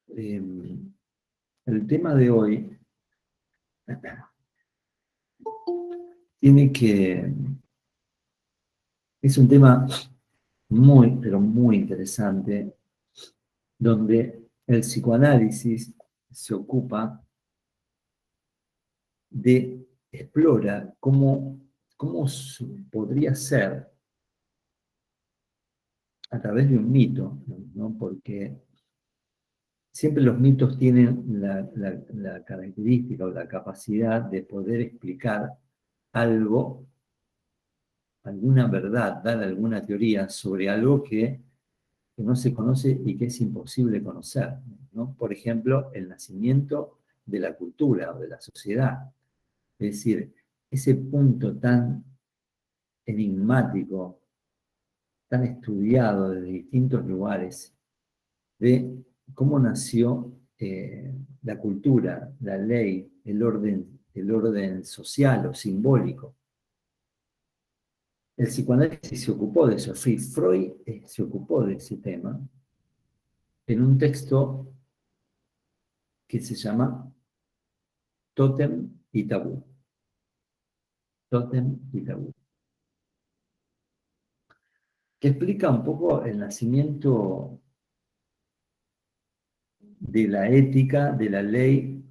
El tema de hoy tiene que... Es un tema muy, pero muy interesante, donde el psicoanálisis se ocupa de explorar cómo podría ser a través de un mito, ¿no? Porque siempre los mitos tienen la característica o la capacidad de poder explicar algo, alguna verdad, dar alguna teoría sobre algo que no se conoce y que es imposible conocer, ¿no? Por ejemplo, el nacimiento de la cultura o de la sociedad. Es decir, ese punto tan enigmático, tan estudiado desde distintos lugares, de cómo nació la cultura, la ley, el orden social o simbólico. El psicoanálisis se ocupó de eso, Freud se ocupó de ese tema en un texto que se llama Tótem y Tabú. Tótem y Tabú. Que explica un poco el nacimiento de la ética, de la ley,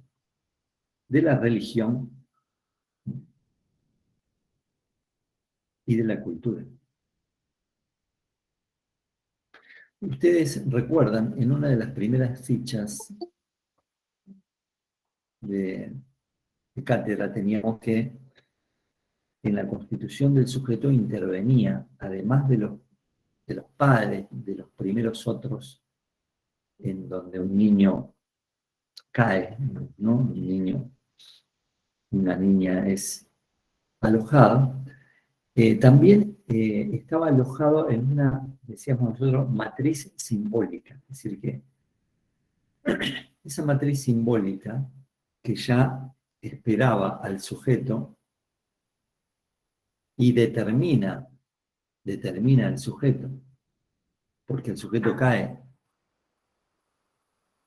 de la religión y de la cultura. Ustedes recuerdan, en una de las primeras fichas de cátedra teníamos que en la constitución del sujeto intervenía, además de los padres, de los primeros otros, en donde un niño cae, ¿no? Un niño, una niña es alojada, también estaba alojado en una, decíamos nosotros, matriz simbólica. Es decir, que esa matriz simbólica que ya esperaba al sujeto y determina al sujeto, porque el sujeto cae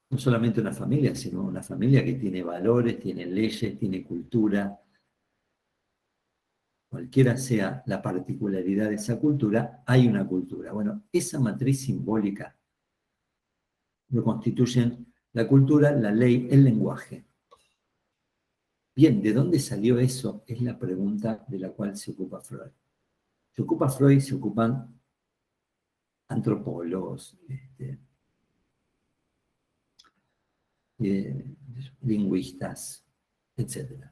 no solamente una familia, sino una familia que tiene valores, tiene leyes, tiene cultura. Cualquiera sea la particularidad de esa cultura, hay una cultura. Bueno, esa matriz simbólica lo constituyen la cultura, la ley, el lenguaje. Bien, ¿de dónde salió eso? Es la pregunta de la cual se ocupa Freud. Se ocupa Freud, se ocupan antropólogos, lingüistas, etc.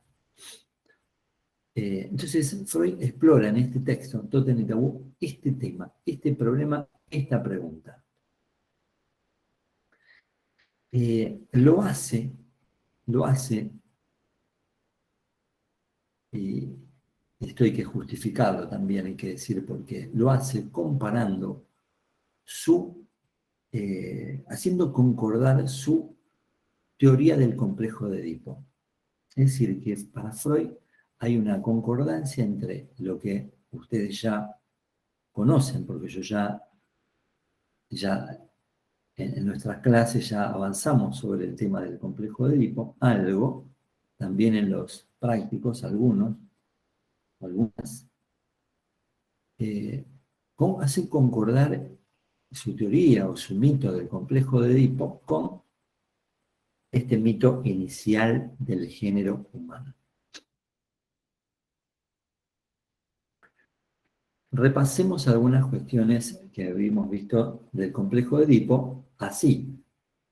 Entonces, Freud explora en este texto, Tótem y Tabú, este tema, este problema, esta pregunta. Lo hace, y esto hay que justificarlo también, hay que decir por qué, lo hace comparando haciendo concordar su teoría del complejo de Edipo. Es decir, que para Freud hay una concordancia entre lo que ustedes ya conocen, porque yo ya en nuestras clases ya avanzamos sobre el tema del complejo de Edipo, algo, también en los prácticos, algunas, hacen concordar su teoría o su mito del complejo de Edipo con este mito inicial del género humano. Repasemos algunas cuestiones que habíamos visto del complejo de Edipo, así,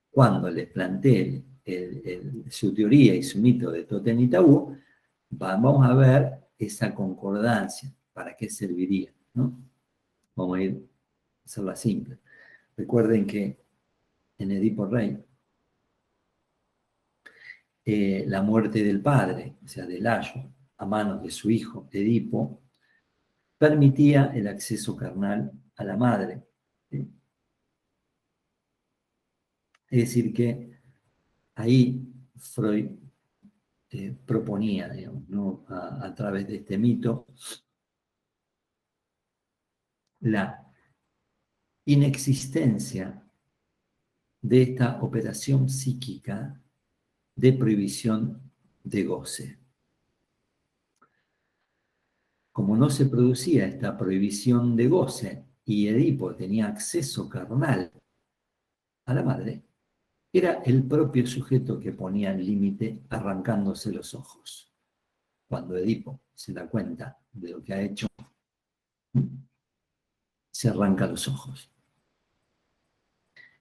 cuando les planteé su teoría y su mito de Tótem y Tabú, vamos a ver esa concordancia, para qué serviría, ¿no? Vamos a hacerla simple. Recuerden que en Edipo Rey, la muerte del padre, o sea, de Layo, a manos de su hijo Edipo, permitía el acceso carnal a la madre. ¿Sí? Es decir, que ahí Freud proponía, digamos, ¿no? a través de este mito, la inexistencia de esta operación psíquica de prohibición de goce. Como no se producía esta prohibición de goce y Edipo tenía acceso carnal a la madre, era el propio sujeto que ponía el límite arrancándose los ojos. Cuando Edipo se da cuenta de lo que ha hecho, se arranca los ojos.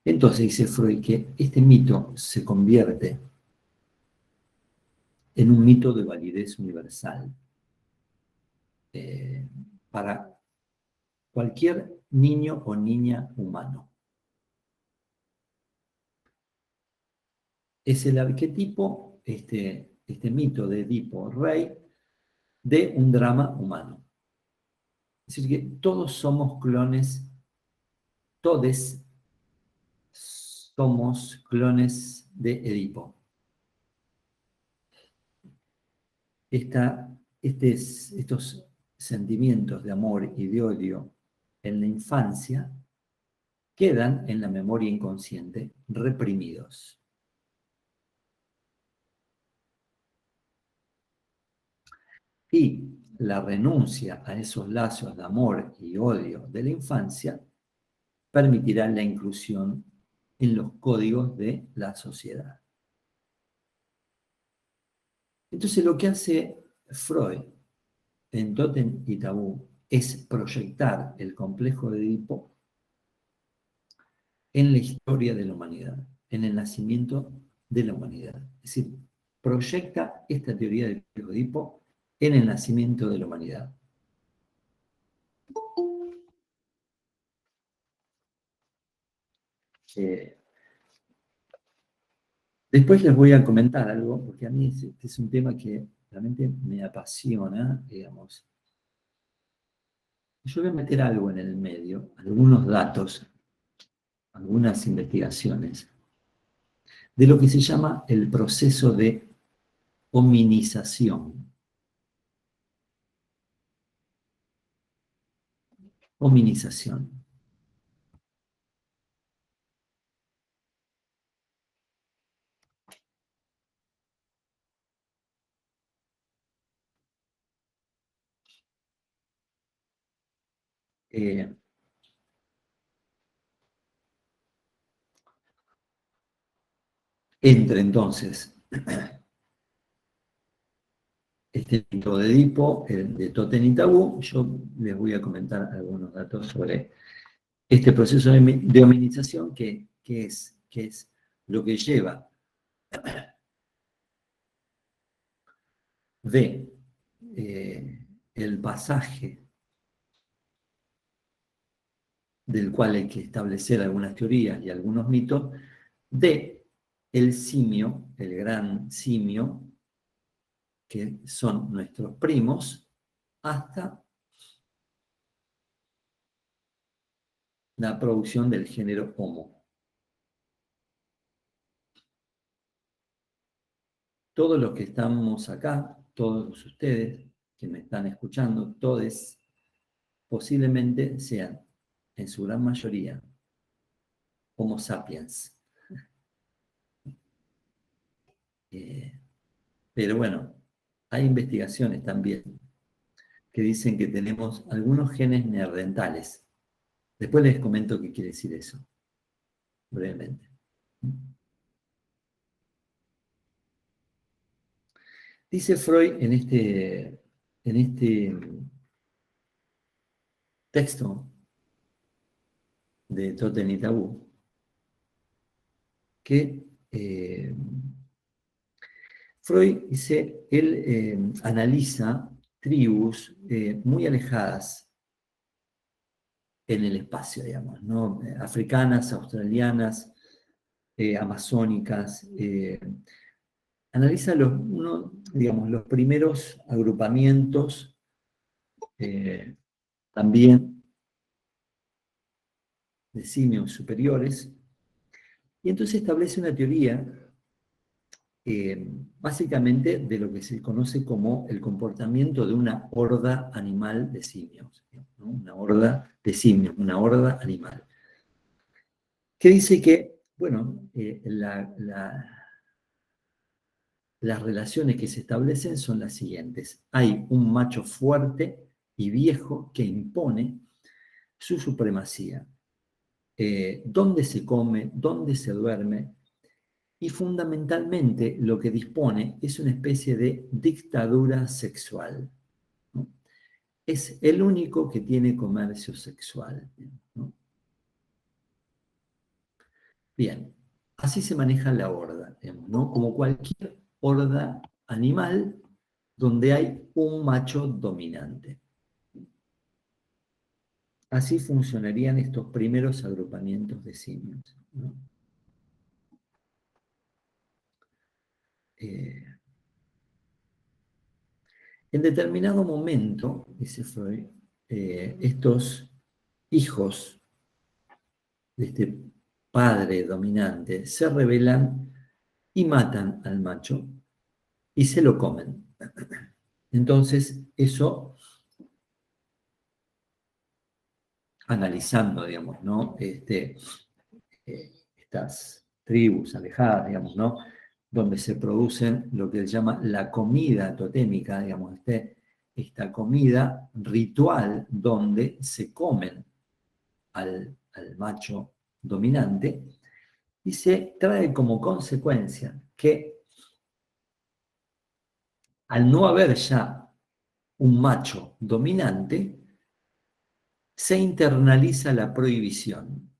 Entonces dice Freud que este mito se convierte en un mito de validez universal para cualquier niño o niña humano. Es el arquetipo, este mito de Edipo rey, de un drama humano. Es decir, que todos somos clones, todos somos clones de Edipo. Estos sentimientos de amor y de odio en la infancia quedan en la memoria inconsciente reprimidos. Y la renuncia a esos lazos de amor y odio de la infancia permitirá la inclusión en los códigos de la sociedad. Entonces lo que hace Freud en Tótem y Tabú es proyectar el complejo de Edipo en la historia de la humanidad, en el nacimiento de la humanidad. Es decir, proyecta esta teoría del complejo de Edipo en el nacimiento de la humanidad. Después les voy a comentar algo, porque a mí este es un tema que realmente me apasiona, digamos. Yo voy a meter algo en el medio, algunos datos, algunas investigaciones, de lo que se llama el proceso de hominización. Hominización. Entre entonces este mito de Edipo, el de Tótem y Tabú. Yo les voy a comentar algunos datos sobre este proceso de hominización que es lo que lleva de el pasaje del cual hay que establecer algunas teorías y algunos mitos, de el simio, el gran simio, que son nuestros primos, hasta la producción del género Homo. Todos los que estamos acá, todos ustedes que me están escuchando, todos posiblemente sean, en su gran mayoría, Homo sapiens. Pero bueno, hay investigaciones también que dicen que tenemos algunos genes neandertales. Después les comento qué quiere decir eso, brevemente. Dice Freud en este texto de Tótem y Tabú que Freud dice, él analiza tribus muy alejadas en el espacio, digamos, ¿no? Africanas, australianas, amazónicas. Analiza los primeros agrupamientos también de simios superiores, y entonces establece una teoría básicamente de lo que se conoce como el comportamiento de una horda animal de simios, ¿no? Una horda de simios, una horda animal, que dice que Bueno, las relaciones que se establecen son las siguientes. Hay un macho fuerte y viejo que impone su supremacía. Dónde se come, dónde se duerme, y fundamentalmente lo que dispone es una especie de dictadura sexual, ¿no? Es el único que tiene comercio sexual, ¿no? Bien, así se maneja la horda, ¿no? Como cualquier horda animal donde hay un macho dominante. Así funcionarían estos primeros agrupamientos de simios, ¿no? En determinado momento, dice Freud, estos hijos de este padre dominante se rebelan y matan al macho y se lo comen. Entonces, eso, analizando, digamos, ¿no? Estas tribus alejadas, digamos, ¿no? Donde se producen lo que se llama la comida totémica, digamos, esta comida ritual donde se comen al macho dominante, y se trae como consecuencia que al no haber ya un macho dominante, se internaliza la prohibición.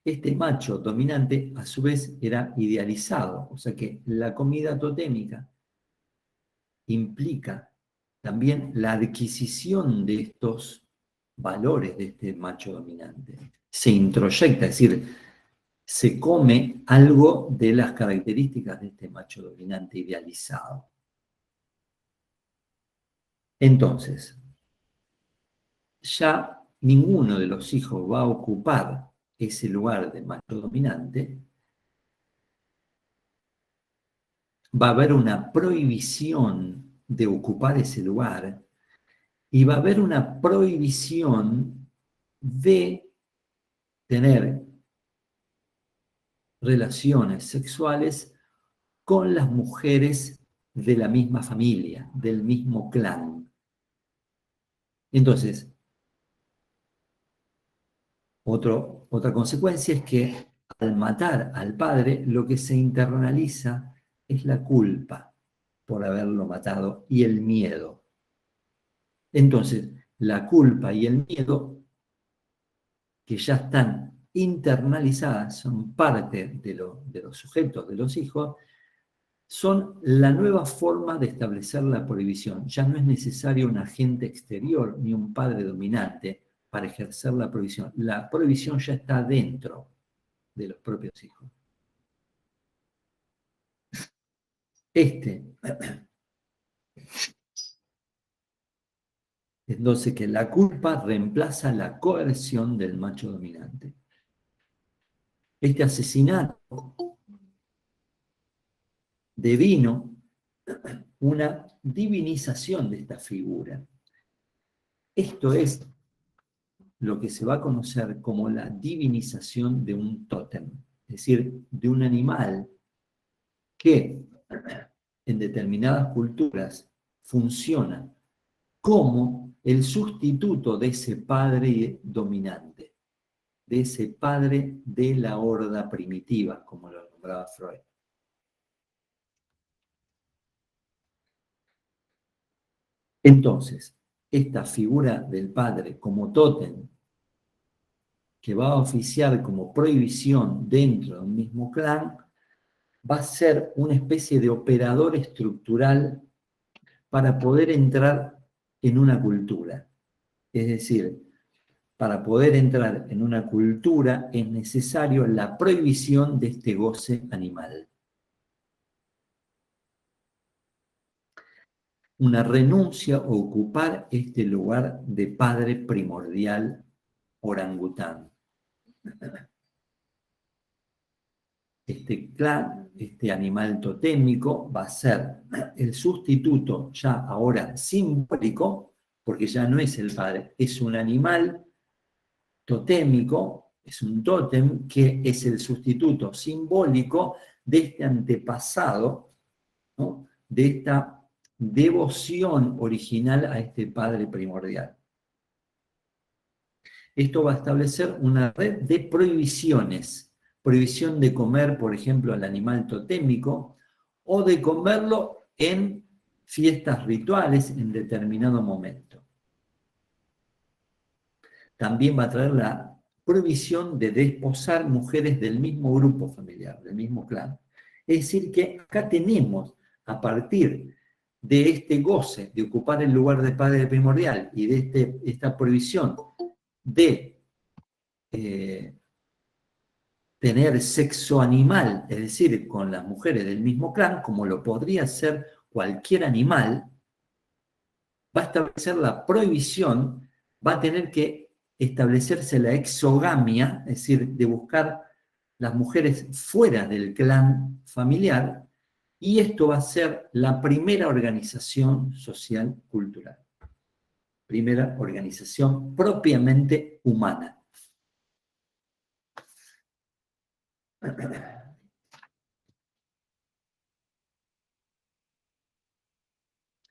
Este macho dominante, a su vez, era idealizado, o sea que la comida totémica implica también la adquisición de estos valores de este macho dominante. Se introyecta, es decir, se come algo de las características de este macho dominante idealizado. Entonces, ya ninguno de los hijos va a ocupar ese lugar de macho dominante, va a haber una prohibición de ocupar ese lugar y va a haber una prohibición de tener relaciones sexuales con las mujeres de la misma familia, del mismo clan. Entonces, otra consecuencia es que al matar al padre, lo que se internaliza es la culpa por haberlo matado y el miedo. Entonces, la culpa y el miedo, que ya están internalizadas, son parte de los sujetos, de los hijos, son la nueva forma de establecer la prohibición. Ya no es necesario un agente exterior ni un padre dominante para ejercer la prohibición. La prohibición ya está dentro de los propios hijos. Entonces que la culpa reemplaza la coerción del macho dominante. Este asesinato devino una divinización de esta figura. Esto es lo que se va a conocer como la divinización de un tótem, es decir, de un animal que en determinadas culturas funciona como el sustituto de ese padre dominante, de ese padre de la horda primitiva, como lo nombraba Freud. Entonces, esta figura del padre como tótem, que va a oficiar como prohibición dentro de un mismo clan, va a ser una especie de operador estructural para poder entrar en una cultura. Es decir, para poder entrar en una cultura es necesario la prohibición de este goce animal. Una renuncia a ocupar este lugar de padre primordial orangután. Este clan, este animal totémico, va a ser el sustituto ya ahora simbólico, porque ya no es el padre, es un animal totémico Es un tótem que es el sustituto simbólico de este antepasado, ¿no? De esta devoción original a este padre primordial. Esto va a establecer una red de prohibiciones. Prohibición de comer, por ejemplo, al animal totémico, o de comerlo en fiestas rituales en determinado momento. También va a traer la prohibición de desposar mujeres del mismo grupo familiar, del mismo clan. Es decir, que acá tenemos, a partir de este goce de ocupar el lugar de padre primordial y de esta prohibición de tener sexo animal, es decir, con las mujeres del mismo clan, como lo podría ser cualquier animal, va a establecer la prohibición, va a tener que establecerse la exogamia, es decir, de buscar las mujeres fuera del clan familiar, y esto va a ser la primera organización social cultural, primera organización propiamente humana.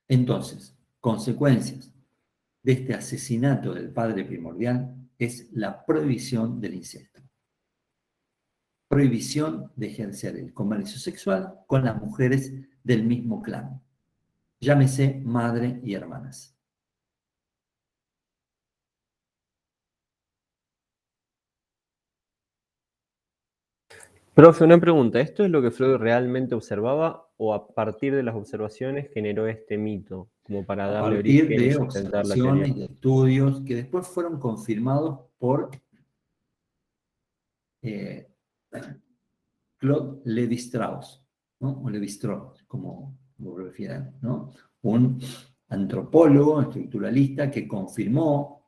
Entonces, consecuencias de este asesinato del padre primordial es la prohibición del incesto. Prohibición de ejercer el comercio sexual con las mujeres del mismo clan. Llámese madre y hermanas. Profe, una pregunta. ¿Esto es lo que Freud realmente observaba o a partir de las observaciones generó este mito como para A darle partir origen y de sustentar la teoría? observaciones y estudios que después fueron confirmados por Claude Lévi-Strauss, ¿no? O Lévi-Strauss, como lo prefieran, ¿no? Un antropólogo, estructuralista que confirmó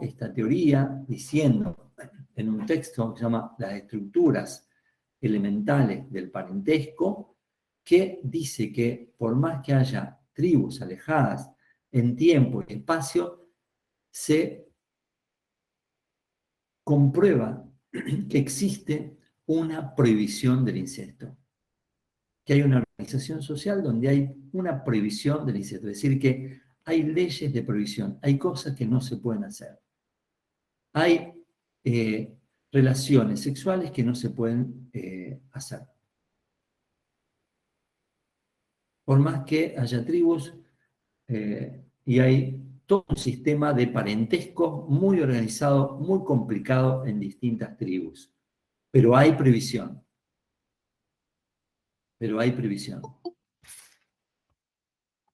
esta teoría diciendo en un texto que se llama Las estructuras elementales del parentesco, que dice que por más que haya tribus alejadas en tiempo y espacio, se comprueba que existe una prohibición del incesto, que hay una organización social donde hay una prohibición del incesto, es decir, que hay leyes de prohibición, hay cosas que no se pueden hacer. Hay relaciones sexuales que no se pueden hacer. Por más que haya tribus y hay todo un sistema de parentesco muy organizado, muy complicado en distintas tribus. Pero hay previsión. Pero hay previsión.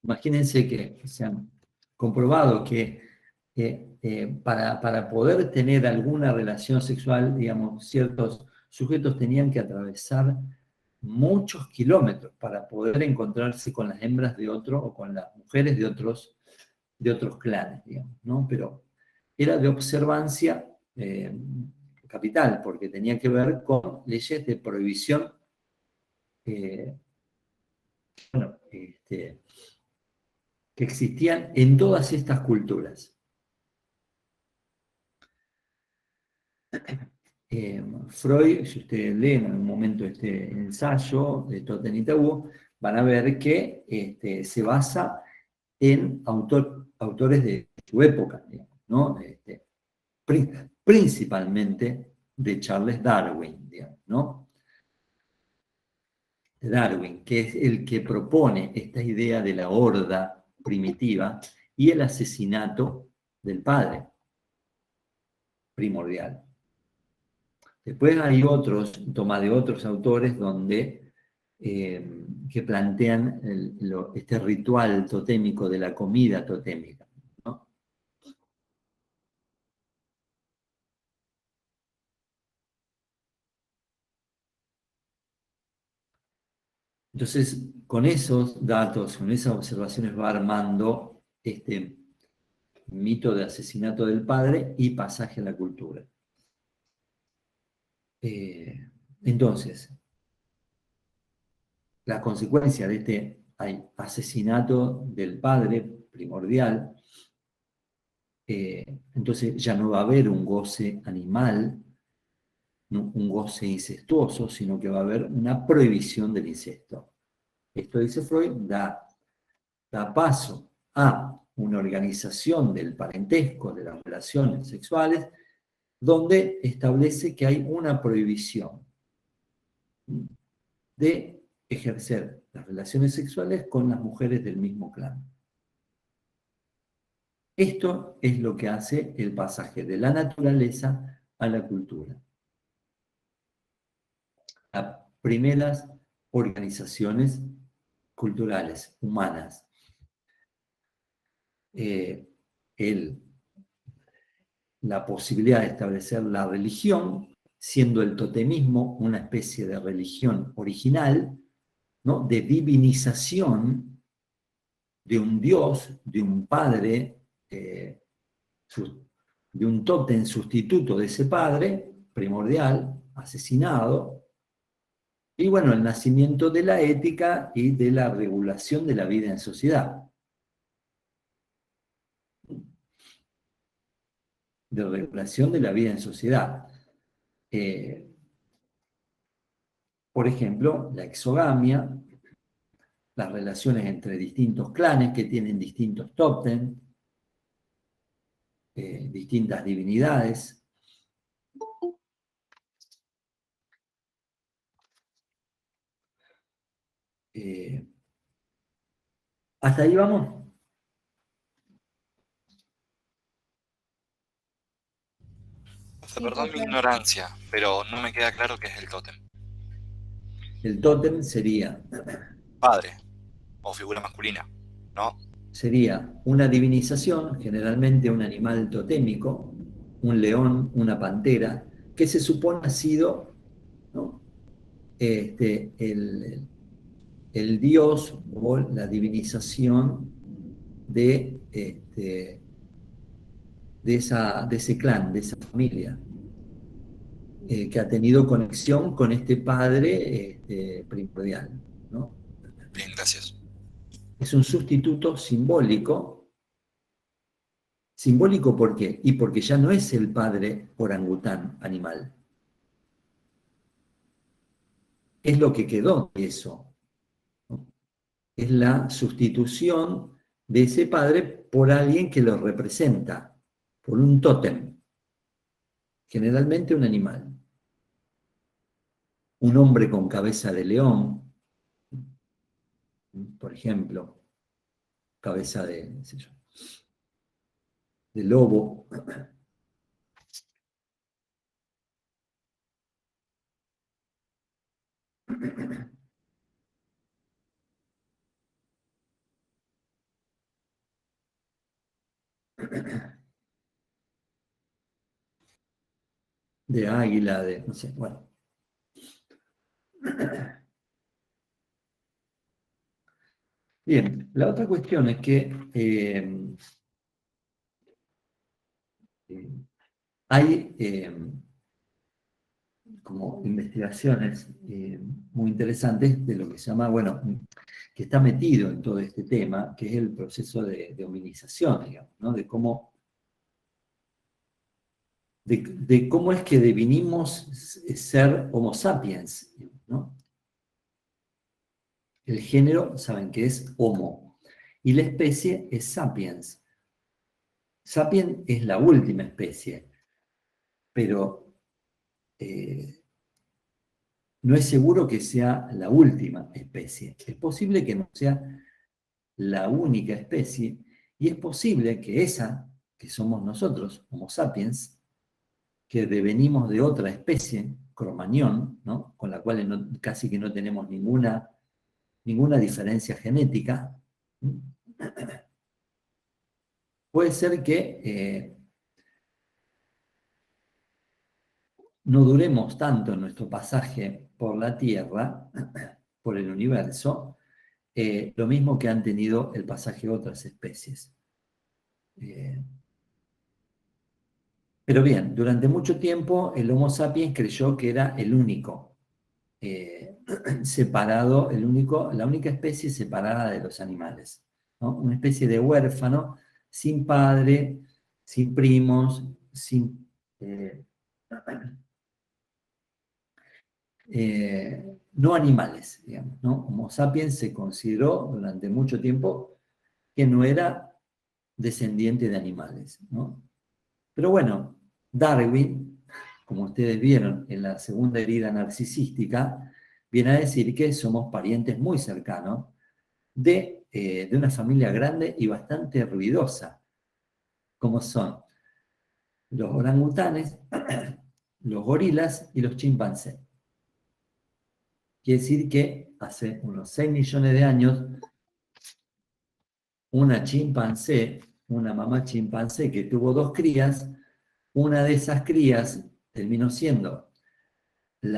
Imagínense que se han comprobado que para poder tener alguna relación sexual, digamos, ciertos sujetos tenían que atravesar muchos kilómetros para poder encontrarse con las hembras de otro o con las mujeres de otros clanes, digamos, ¿no? Pero era de observancia capital, porque tenía que ver con leyes de prohibición, bueno, que existían en todas estas culturas. Freud, si ustedes leen en algún momento este ensayo de Totem y Tabú, van a ver que se basa en autores de su época, digamos, ¿no? Principalmente de Charles Darwin, digamos, ¿no? Darwin, que es el que propone esta idea de la horda primitiva y el asesinato del padre primordial. Después hay otros, toma de otros autores, donde que plantean este ritual totémico de la comida totémica, ¿no? Entonces, con esos datos, con esas observaciones va armando este mito de asesinato del padre y pasaje a la cultura. Entonces, la consecuencia de este asesinato del padre primordial entonces ya no va a haber un goce animal, ¿no? Un goce incestuoso, sino que va a haber una prohibición del incesto. Esto, dice Freud, da paso a una organización del parentesco, de las relaciones sexuales, donde establece que hay una prohibición de ejercer las relaciones sexuales con las mujeres del mismo clan. Esto es lo que hace el pasaje de la naturaleza a la cultura. Las primeras organizaciones culturales, humanas. La posibilidad de establecer la religión, siendo el totemismo una especie de religión original, ¿no? De divinización de un dios, de un padre, de un tótem sustituto de ese padre, primordial, asesinado, y bueno, el nacimiento de la ética y de la regulación de la vida en sociedad. De regulación de la vida en sociedad. Por ejemplo, la exogamia, las relaciones entre distintos clanes que tienen distintos tótem, distintas divinidades. ¿Hasta ahí vamos? Perdón mi ignorancia, pero no me queda claro qué es el tótem. El tótem sería Padre o figura masculina, ¿no? sería una divinización, generalmente un animal totémico, un león, una pantera, que se supone ha sido, ¿no? El dios o la divinización de ese clan, de esa familia, que ha tenido conexión con este padre primordial, ¿no? Bien, gracias. Es un sustituto simbólico. ¿Simbólico por qué? Y porque ya no es el padre orangután animal. Es lo que quedó de eso, ¿no? Es la sustitución de ese padre por alguien que lo representa, por un tótem, generalmente un animal. Un hombre con cabeza de león, por ejemplo, cabeza de, no sé yo, de lobo. De águila, de, no sé, bueno. Bien, la otra cuestión es que hay como investigaciones muy interesantes de lo que se llama, bueno, que está metido en todo este tema, que es el proceso de hominización, digamos, ¿no? De cómo es que definimos ser Homo sapiens, ¿no? El género, saben que es Homo, y la especie es Sapiens. Sapiens es la última especie, pero no es seguro que sea la última especie. Es posible que no sea la única especie, y es posible que esa, que somos nosotros, Homo sapiens, que devenimos de otra especie, Cromañón, ¿no? Con la cual casi que no tenemos ninguna diferencia genética, puede ser que no duremos tanto en nuestro pasaje por la Tierra, por el universo, lo mismo que han tenido el pasaje otras especies. Pero bien, durante mucho tiempo el Homo sapiens creyó que era el único separado, la única especie separada de los animales, ¿no? Una especie de huérfano, sin padre, sin primos, sin... no animales, digamos, ¿no? Homo sapiens se consideró durante mucho tiempo que no era descendiente de animales, ¿no? Pero bueno, Darwin, como ustedes vieron en la segunda herida narcisística, viene a decir que somos parientes muy cercanos de una familia grande y bastante ruidosa, como son los orangutanes, los gorilas y los chimpancés. Quiere decir que hace unos 6 millones de años, una chimpancé, una mamá chimpancé que tuvo 2 crías, una de esas crías terminó siendo el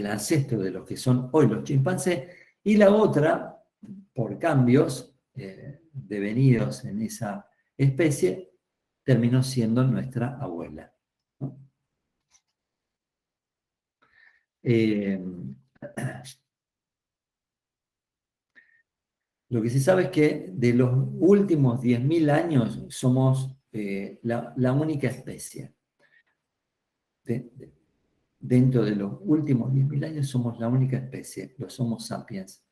ancestro de los que son hoy los chimpancés, y la otra, por cambios devenidos en esa especie, terminó siendo nuestra abuela, ¿no? Lo que se sabe es que de los últimos 10.000 años somos la única especie. Dentro de los últimos 10.000 años somos la única especie, los Homo sapiens.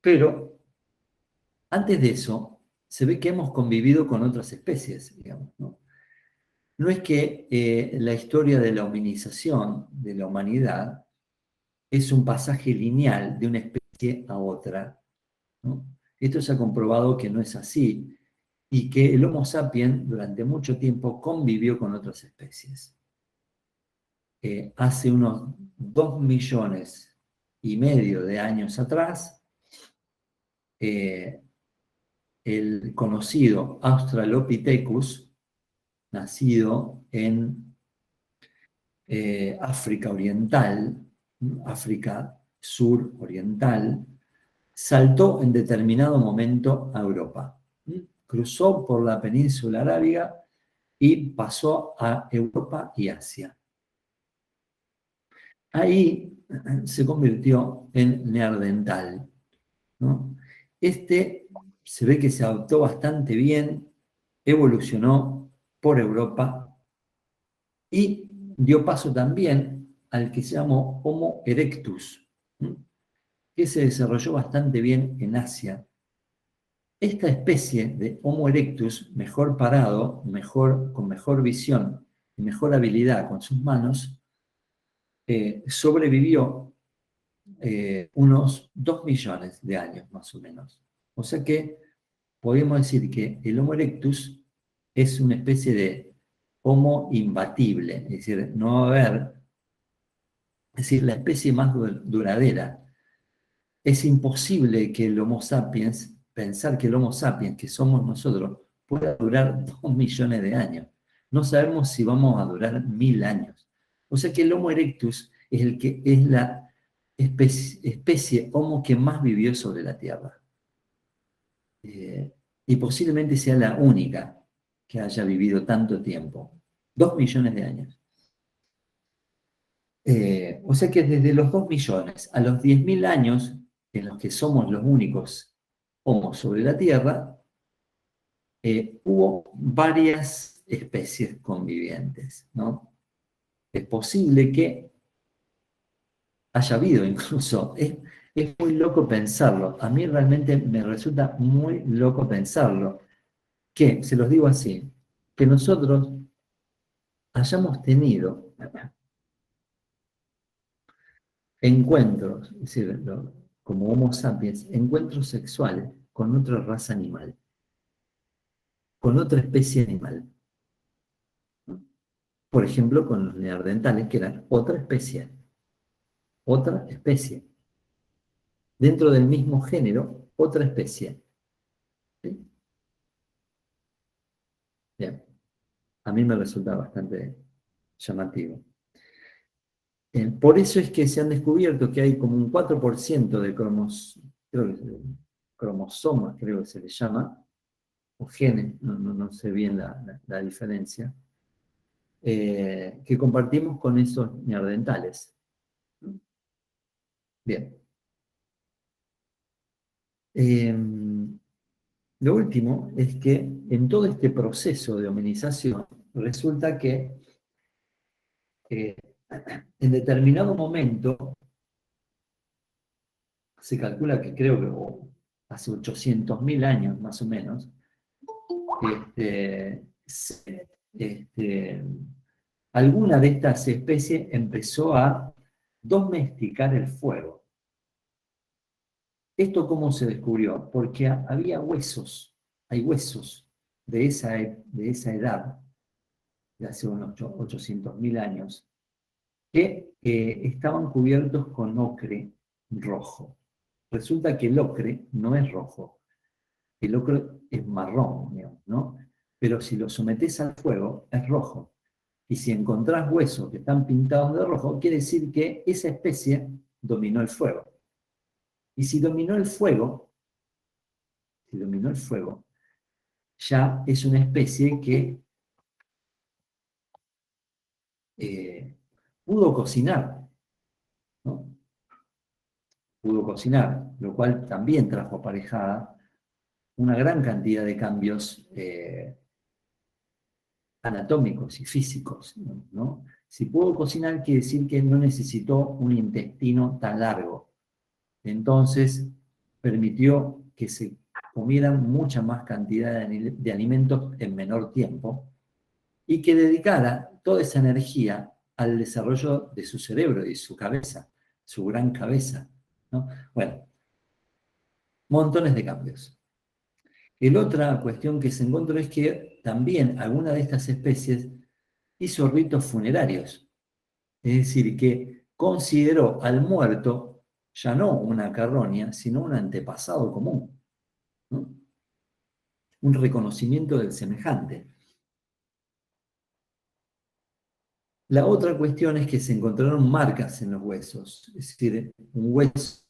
Pero antes de eso, se ve que hemos convivido con otras especies, digamos, ¿no? No es que la historia de la hominización de la humanidad es un pasaje lineal de una especie a otra, ¿no? Esto se ha comprobado que no es así y que el Homo sapiens durante mucho tiempo convivió con otras especies. Hace unos 2,5 millones de años atrás, el conocido Australopithecus, nacido en África Oriental, África Sur Oriental, saltó en determinado momento a Europa. Cruzó por la península arábiga y pasó a Europa y Asia. Ahí se convirtió en neandertal, ¿no? Se ve que se adaptó bastante bien, evolucionó por Europa y dio paso también al que se llamó Homo erectus, que se desarrolló bastante bien en Asia. Esta especie de Homo erectus, mejor parado, con mejor visión y mejor habilidad con sus manos, sobrevivió unos 2 millones de años más o menos. O sea que podemos decir que el Homo erectus es una especie de Homo imbatible, es decir, no va a haber, es decir, la especie más duradera. Es imposible que el Homo sapiens, pensar que el Homo sapiens, que somos nosotros, pueda durar 2 millones de años. No sabemos si vamos a durar 1000 años. O sea que el Homo erectus es la especie Homo que más vivió sobre la Tierra. Y posiblemente sea la única que haya vivido tanto tiempo. 2 millones de años. O sea que desde los 2 millones a los 10.000 años, en los que somos los únicos Homo sobre la Tierra, hubo varias especies convivientes, ¿no? Es posible que haya habido incluso, es muy loco pensarlo, a mí realmente me resulta muy loco pensarlo, que, se los digo así, que nosotros hayamos tenido encuentros, es decir, como Homo sapiens, encuentros sexuales con otra raza animal, con otra especie animal. Por ejemplo, con los neandertales, que eran otra especie. Otra especie. Dentro del mismo género, otra especie. ¿Sí? Bien. A mí me resulta bastante llamativo. Por eso es que se han descubierto que hay como un 4% de cromosomas, creo que se le llama, o genes, no sé bien la diferencia, que compartimos con esos neandertales. Bien. Lo último es que en todo este proceso de hominización resulta que en determinado momento se calcula que creo que hace 800.000 años más o menos, alguna de estas especies empezó a domesticar el fuego. ¿Esto cómo se descubrió? Porque había huesos, hay huesos de esa edad, de hace unos 800.000 años, que estaban cubiertos con ocre rojo. Resulta que el ocre no es rojo, el ocre es marrón, digamos, ¿no? Pero si lo sometés al fuego, es rojo. Y si encontrás huesos que están pintados de rojo, quiere decir que esa especie dominó el fuego. Y si dominó el fuego, ya es una especie que pudo cocinar, ¿no? Pudo cocinar, lo cual también trajo aparejada una gran cantidad de cambios anatómicos y físicos, ¿no? Si pudo cocinar, quiere decir que no necesitó un intestino tan largo. Entonces, permitió que se comieran mucha más cantidad de alimentos en menor tiempo y que dedicara toda esa energía al desarrollo de su cerebro y su cabeza, su gran cabeza, ¿no? Bueno, montones de cambios. La otra cuestión que se encontró es que también alguna de estas especies hizo ritos funerarios. Es decir, que consideró al muerto ya no una carroña, sino un antepasado común, ¿no? Un reconocimiento del semejante. La otra cuestión es que se encontraron marcas en los huesos, es decir, un hueso,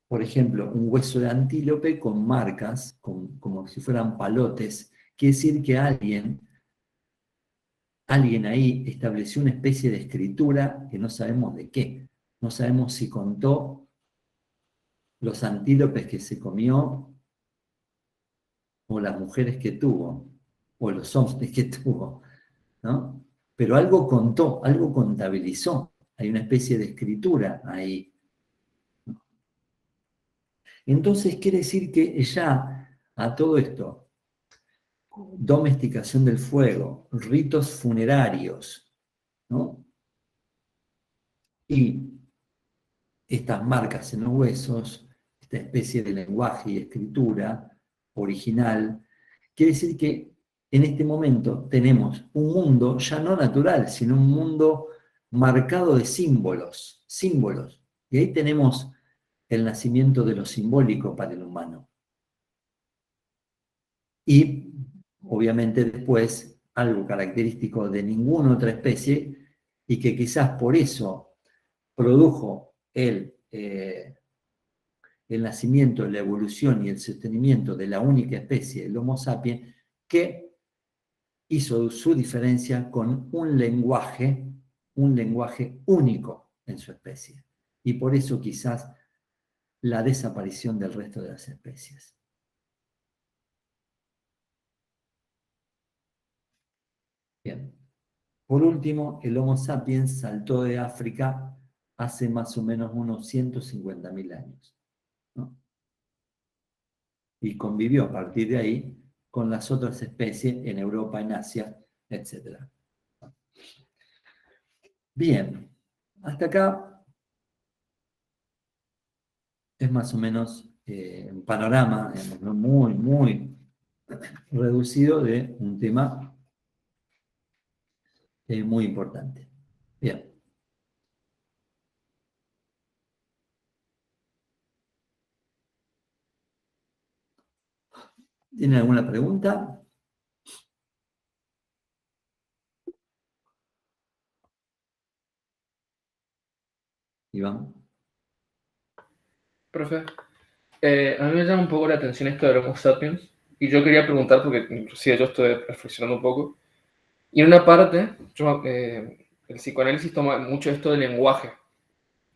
por ejemplo, un hueso de antílope con marcas, como si fueran palotes, quiere decir que alguien ahí estableció una especie de escritura que no sabemos de qué. No sabemos si contó los antílopes que se comió, o las mujeres que tuvo, o los hombres que tuvo, ¿no? Pero algo contó, algo contabilizó. Hay una especie de escritura ahí. Entonces quiere decir que ya a todo esto, domesticación del fuego, ritos funerarios, ¿no? Y estas marcas en los huesos, esta especie de lenguaje y escritura original, quiere decir que en este momento tenemos un mundo ya no natural, sino un mundo marcado de símbolos, símbolos. Y ahí tenemos el nacimiento de lo simbólico para el humano. Y obviamente después algo característico de ninguna otra especie y que quizás por eso produjo el nacimiento, la evolución y el sostenimiento de la única especie, el Homo sapiens, que hizo su diferencia con un lenguaje único en su especie. Y por eso quizás la desaparición del resto de las especies. Bien. Por último, el Homo sapiens saltó de África hace más o menos unos 150.000 años, ¿no? Y convivió a partir de ahí con las otras especies en Europa, en Asia, etc. Bien, hasta acá es más o menos un panorama, digamos, muy, muy reducido de un tema muy importante. Bien. ¿Tienen alguna pregunta? Iván. Profe, a mí me llama un poco la atención esto de Homo sapiens, y yo quería preguntar, porque inclusive yo estoy reflexionando un poco, y en una parte, el psicoanálisis toma mucho esto del lenguaje,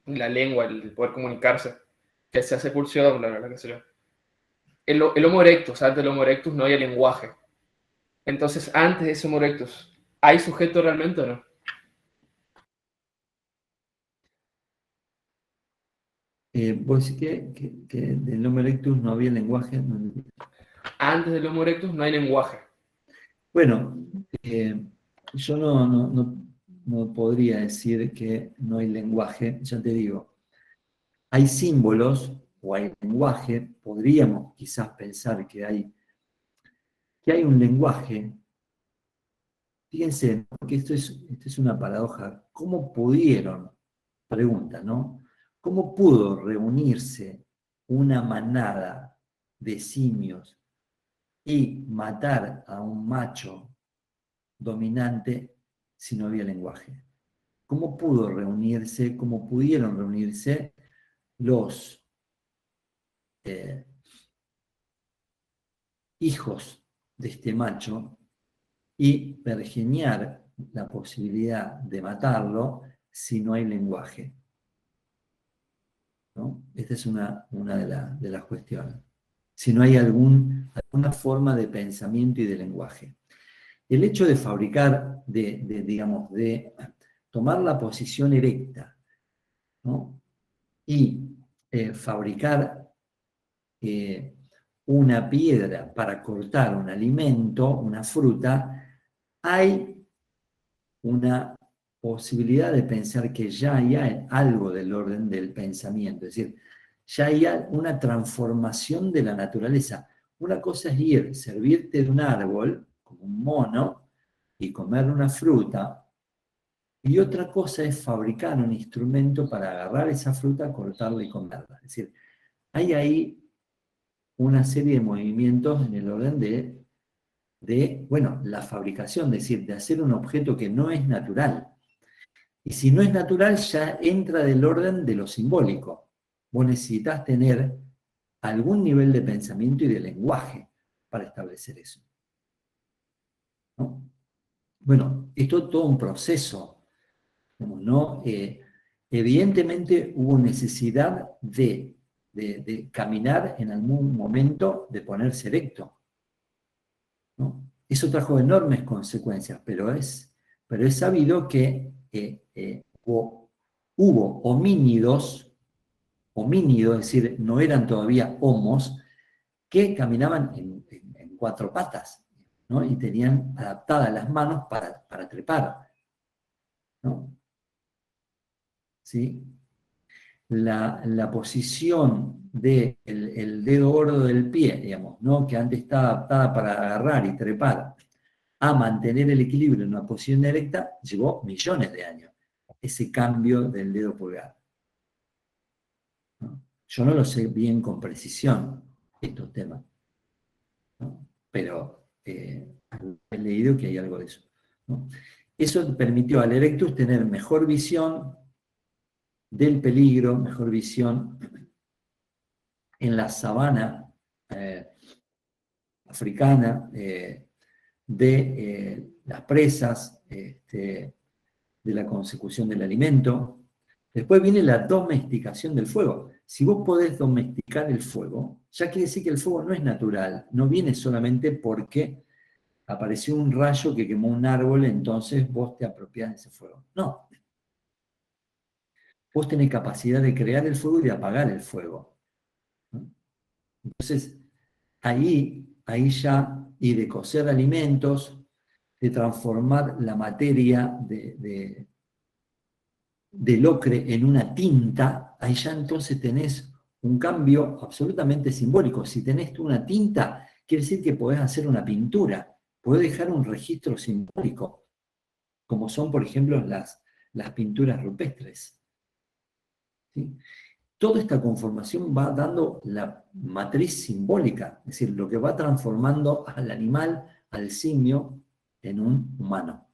la lengua, el poder comunicarse. que se hace pulsión, bla, bla, bla, qué sé yo. El Homo erectus, antes del Homo erectus no había lenguaje. Entonces, antes de ese Homo erectus, ¿hay sujeto realmente o no? Vos decís que del Homo erectus no había lenguaje. Antes del Homo erectus no hay lenguaje. Bueno, yo no podría decir que no hay lenguaje, ya te digo, hay símbolos o hay lenguaje, podríamos quizás pensar que hay un lenguaje. Fíjense, porque esto es una paradoja. ¿Cómo pudieron, pregunta, ¿no? ¿Cómo pudo reunirse una manada de simios y matar a un macho dominante si no había lenguaje? ¿Cómo cómo pudieron reunirse los hijos de este macho y pergeñar la posibilidad de matarlo si no hay lenguaje? ¿No? Esta es una de las cuestiones. Si no hay alguna forma de pensamiento y de lenguaje. El hecho de fabricar, digamos, de tomar la posición erecta, ¿no? Y fabricar una piedra para cortar un alimento, una fruta, hay una posibilidad de pensar que ya hay algo del orden del pensamiento, es decir, ya hay una transformación de la naturaleza. Una cosa es ir, servirte de un árbol, como un mono, y comer una fruta, y otra cosa es fabricar un instrumento para agarrar esa fruta, cortarla y comerla. Es decir, hay ahí una serie de movimientos en el orden bueno, la fabricación, es decir, de hacer un objeto que no es natural. Y si no es natural, ya entra del orden de lo simbólico. Vos necesitas tener algún nivel de pensamiento y de lenguaje para establecer eso, ¿no? Bueno, esto es todo un proceso, ¿no? Evidentemente hubo necesidad de caminar en algún momento, de ponerse erecto, ¿no? Eso trajo enormes consecuencias, pero es sabido que hubo homínidos, es decir, no eran todavía homos, que caminaban en cuatro patas, ¿no? Y tenían adaptadas las manos para trepar, ¿no? ¿Sí? La posición del el dedo gordo del pie, digamos, ¿no? Que antes estaba adaptada para agarrar y trepar, a mantener el equilibrio en una posición erecta, llevó millones de años, ese cambio del dedo pulgar, ¿no? Yo no lo sé bien con precisión, estos temas, ¿no? Pero he leído que hay algo de eso, ¿no? Eso permitió al erectus tener mejor visión del peligro, mejor visión en la sabana africana, de las presas, de la consecución del alimento. Después viene la domesticación del fuego. Si vos podés domesticar el fuego, ya quiere decir que el fuego no es natural, no viene solamente porque apareció un rayo que quemó un árbol, entonces vos te apropiás de ese fuego. No. Vos tenés capacidad de crear el fuego y de apagar el fuego, ¿no? Entonces, ahí ya, y de cocer alimentos, de transformar la materia del ocre en una tinta, ahí ya entonces tenés un cambio absolutamente simbólico. Si tenés tú una tinta, quiere decir que podés hacer una pintura, podés dejar un registro simbólico, como son, por ejemplo, las pinturas rupestres, ¿sí? Toda esta conformación va dando la matriz simbólica, es decir, lo que va transformando al animal, al simio, en un humano,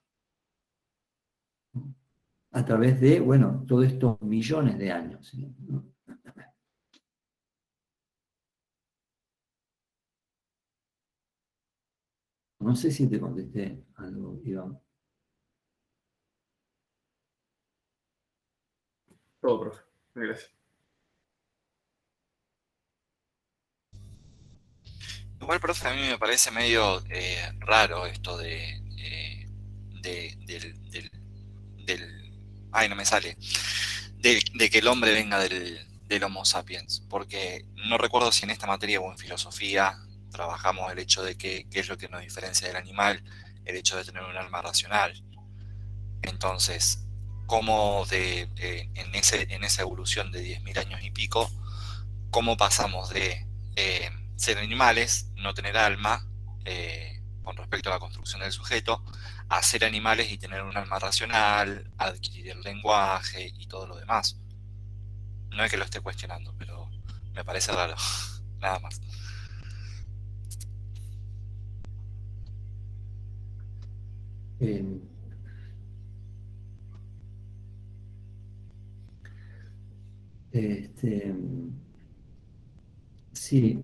a través de, bueno, todos estos millones de años, ¿no? No sé si te contesté algo, Iván. Todo, profe. Gracias. Igual, profe, a mí me parece medio raro esto ay, no me sale, de que el hombre venga del Homo sapiens, porque no recuerdo si en esta materia o en filosofía trabajamos el hecho de que qué es lo que nos diferencia del animal, el hecho de tener un alma racional. Entonces, cómo en esa evolución de 10.000 años y pico, cómo pasamos de ser animales, no tener alma, con respecto a la construcción del sujeto, a ser animales y tener un alma racional, adquirir el lenguaje y todo lo demás. No es que lo esté cuestionando, pero me parece raro, nada más. Eh, este, sí,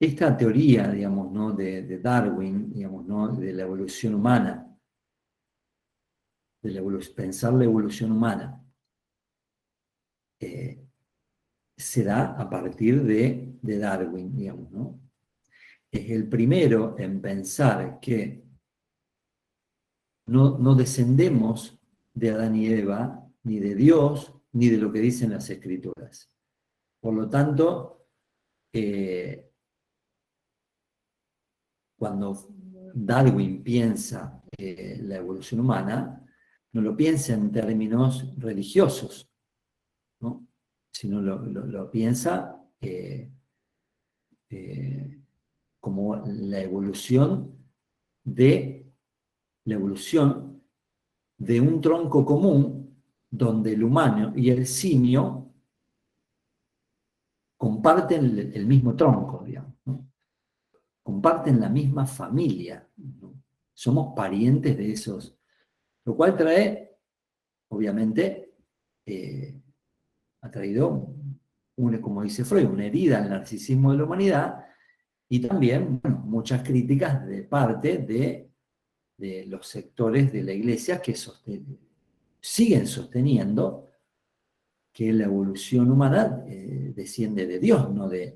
esta teoría, digamos, ¿no? de Darwin, digamos, ¿no? De la evolución humana, pensar la evolución humana, eh, se da a partir de Darwin, digamos, ¿no? Es el primero en pensar que no descendemos de Adán y Eva, ni de Dios, ni de lo que dicen las Escrituras. Por lo tanto, cuando Darwin piensa la evolución humana, no lo piensa en términos religiosos, ¿no? Sino lo piensa eh, como de la evolución de un tronco común donde el humano y el simio comparten el mismo tronco, digamos, ¿no? Comparten la misma familia, ¿no? Somos parientes de esos, lo cual trae, obviamente, ha traído, como dice Freud, una herida al narcisismo de la humanidad y también, bueno, muchas críticas de parte de los sectores de la iglesia que siguen sosteniendo que la evolución humana desciende de Dios, no de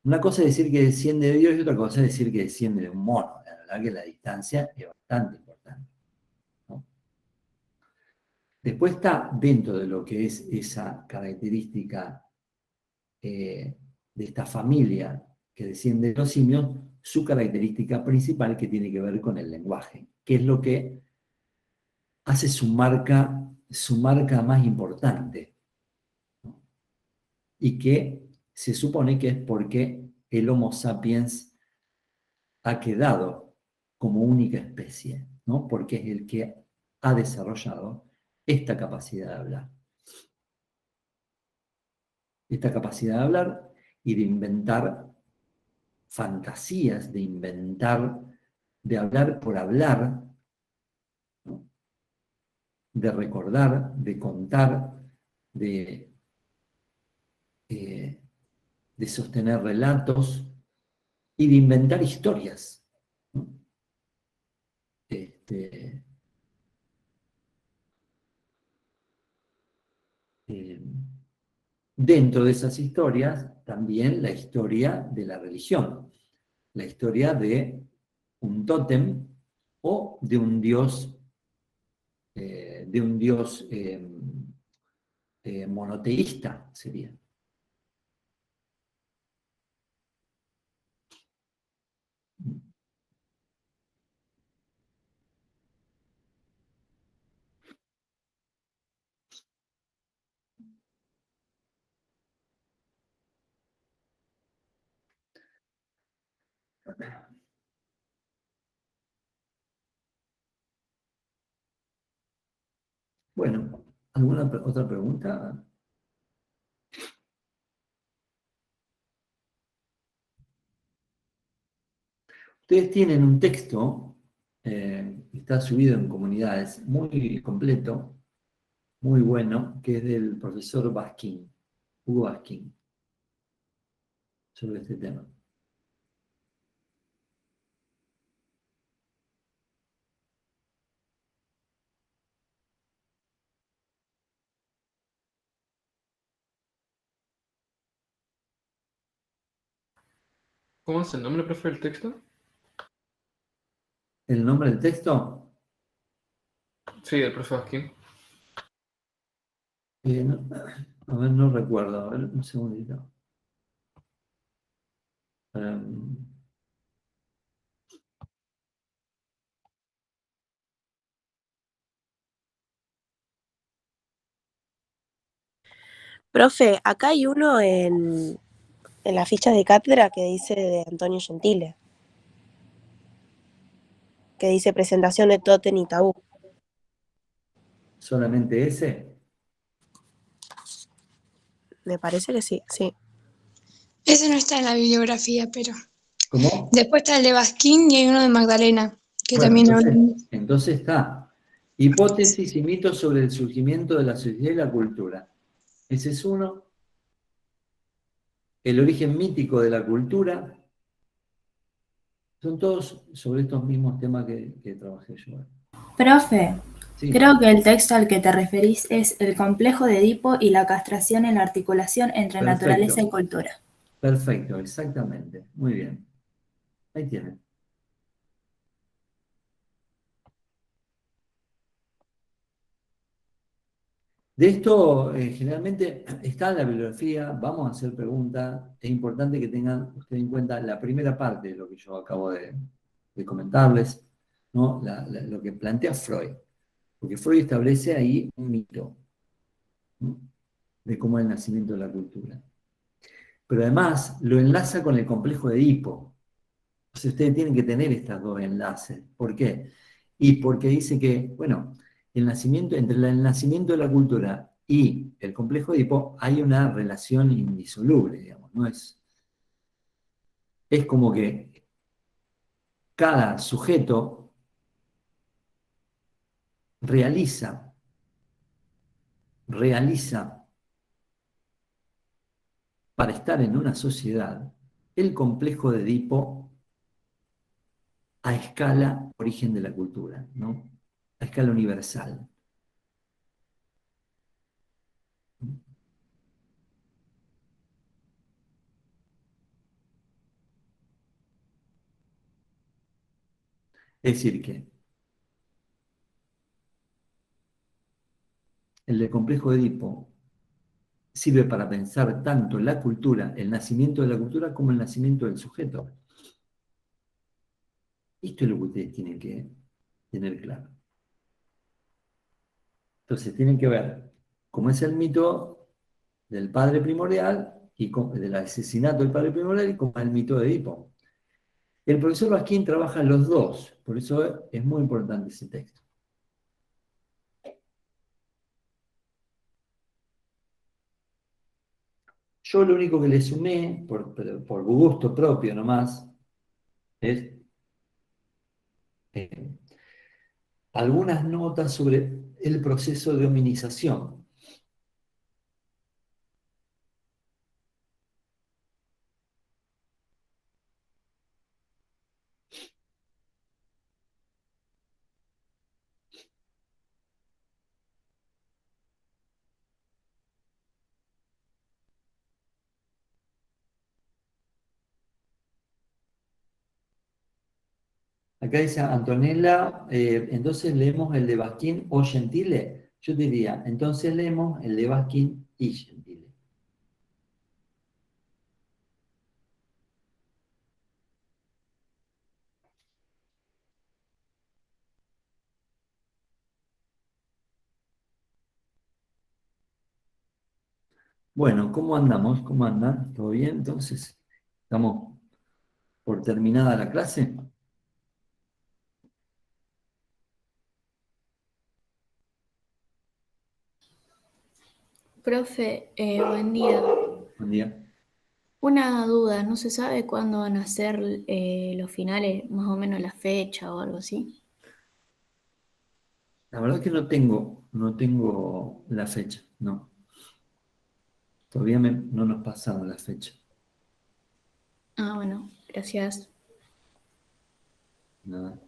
una cosa es decir que desciende de Dios y otra cosa es decir que desciende de un mono. La verdad que la distancia es bastante importante, ¿no? Después está dentro de lo que es esa característica de esta familia que desciende de los simios, su característica principal que tiene que ver con el lenguaje, que es lo que hace su marca más importante, ¿no? Y que se supone que es porque el Homo sapiens ha quedado como única especie, ¿no? Porque es el que ha desarrollado esta capacidad de hablar. Esta capacidad de hablar y de inventar fantasías, de hablar por hablar, ¿no? De recordar, de contar, de, eh, de sostener relatos y de inventar historias, ¿no? Este, eh, Dentro de esas historias, también la historia de la religión, la historia de un tótem o de un dios monoteísta sería. Bueno, ¿alguna otra pregunta? Ustedes tienen un texto, está subido en comunidades, muy completo, muy bueno, que es del profesor Baskin, Hugo Baskin, sobre este tema. ¿Cómo es el nombre, profe, del texto? ¿El nombre del texto? Sí, del profe Basquín. A ver, no recuerdo. A ver, un segundito. Em, Profe, acá hay uno en las fichas de cátedra que dice de Antonio Gentile, que dice presentación de Totem y Tabú. ¿Solamente ese? Me parece que sí, sí. Ese no está en la bibliografía, pero ¿Cómo? después está el de Basquín y hay uno de Magdalena, que Bueno, también habla. entonces está. Hipótesis y mitos sobre el surgimiento de la sociedad y la cultura. Ese es uno. El origen mítico de la cultura. Son todos sobre estos mismos temas que trabajé yo. Profe, Sí, creo que el texto al que te referís es El complejo de Edipo y la castración en la articulación entre naturaleza y cultura. perfecto, exactamente. Muy bien. Ahí tienen. De esto, generalmente, está en la bibliografía, vamos a hacer preguntas. Es importante que tengan ustedes en cuenta la primera parte de lo que yo acabo de comentarles, ¿no? Lo que plantea Freud. Porque Freud establece ahí un mito, ¿no? De cómo es el nacimiento de la cultura. Pero además lo enlaza con el complejo de Edipo. Entonces ustedes tienen que tener estos dos enlaces. ¿Por qué? Y porque dice que, bueno, entre el nacimiento de la cultura y el complejo de Edipo hay una relación indisoluble, digamos. No es como que cada sujeto realiza para estar en una sociedad el complejo de Edipo a escala origen de la cultura, ¿no? A escala universal. Es decir, que el del complejo de Edipo sirve para pensar tanto la cultura, el nacimiento de la cultura, como el nacimiento del sujeto. Esto es lo que ustedes tienen que tener claro. Entonces tienen que ver cómo es el mito del padre primordial y del asesinato del padre primordial y cómo es el mito de Edipo. El profesor Basquín trabaja los dos, por eso es muy importante ese texto. Yo lo único que le sumé, por gusto propio nomás, es eh, algunas notas sobre el proceso de hominización. Acá dice Antonella, entonces leemos el de Basquín o Gentile. Yo diría, entonces leemos el de Basquín y Gentile. Bueno, ¿cómo andamos? ¿Cómo andan? ¿Todo bien? Entonces, ¿estamos por terminada la clase? Profe, buen día. Buen día. Una duda, ¿no se sabe cuándo van a ser los finales, más o menos la fecha o algo así? La verdad que no tengo la fecha, no. Todavía no nos pasaron la fecha. Ah, bueno, gracias. Nada.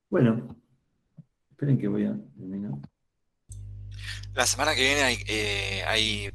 Bueno, esperen que voy a terminar. La semana que viene hay